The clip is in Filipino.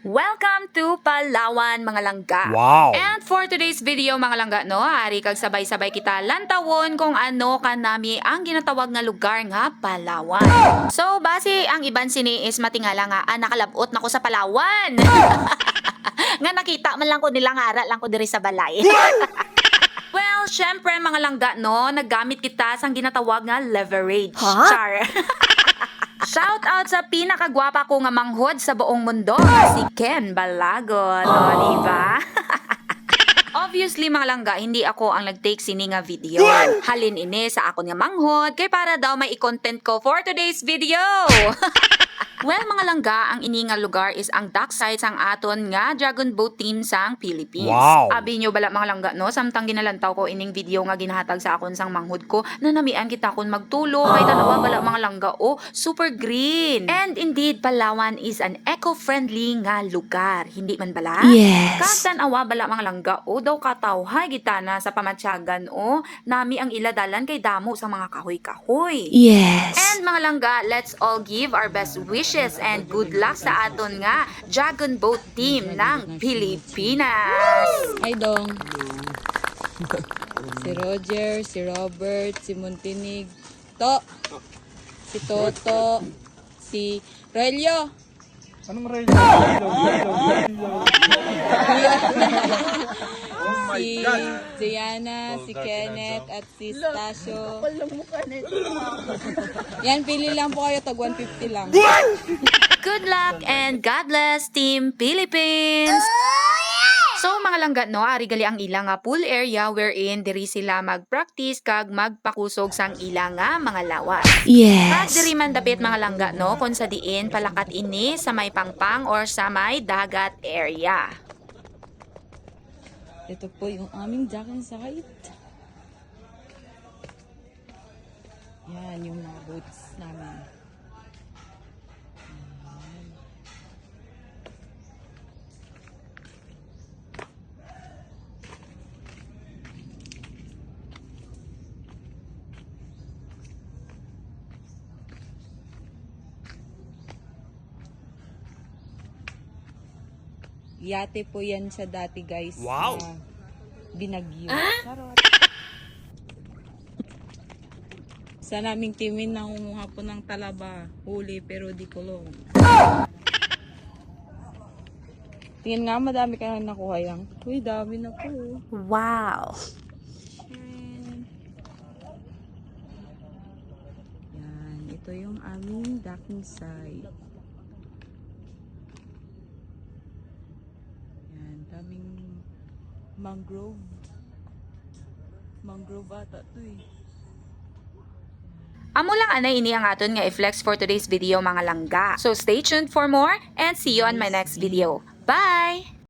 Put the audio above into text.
Welcome to Palawan, mga langga. Wow! And for today's video, mga langga, no, ari kag sabay-sabay kita lantawon kung ano kanami ang ginatawag nga lugar nga Palawan. So, base ang iban sini is matingala nga nakalabot nako sa Palawan. Nga nakita man lang ko nilang ara lang ko diri sa balay. Well, syempre mga langga, no, naggamit kita sang ginatawag nga leverage. Huh? Char. Shout out sa pinakagwapa ko nga manghod sa buong mundo, si Ken Balagon, no, diba? Obviously, mga langga, hindi ako ang nag-take sini nga video. Halin ini sa akon nga manghod, kay para daw may i-content ko for today's video. Well, mga langga, ang ini nga lugar is ang dock site sang aton nga Dragon Boat team sang Philippines. Wow! Abi nyo bala mga langga, no? Samtang ginalantaw ko ining video nga ginahatag sa akon sang manghod ko, nanamian kita kon magtulo, kay tanawa bala mga langga, oh, super green. And indeed, Palawan is an eco-friendly nga lugar. Hindi man bala? Yes. Katanawa bala mga langga, oh, daw katawhay gitana sa pamatsyagan, oh, nami ang iladalan kay damo sa mga kahoy-kahoy. Yes. And mga langga, let's all give our best wishes and good luck sa aton nga Dragon Boat team ng Pilipinas. Hi Dong. Si Roger, si Robert, si Montinig, si Toto, si Relio. Anong rail? Si Diana, si Kenneth, at si Stasio. Yan, pili lang po kayo, tag 150 lang. Good luck and God bless Team Philippines! So mga langga, no, ari gali ang ilang nga pool area wherein diri sila mag-practice kag magpakusog sang ilang nga mga lawas. Kag Yes. diri man dapit mga langga, no, kung sa diin palakat ini sa may pangpang or sa may dagat area. Ito po yung aming jacket site. Yan, yung mga boats namin. Yate po yan siya dati, guys. Wow! na Binagyo. Charot. Sa naming timin na humuha po ng talaba. Huli pero di kulong. Tingin nga, madami ka nang nakuha yan. Uy, dami na po. Wow! Yan, ito yung aming docking site. Yan, daming mangrove. Mangrove ata to eh. Amo lang anay ini ang aton nga i-flex for today's video, mga langga. So stay tuned for more and see you on my next video. Bye!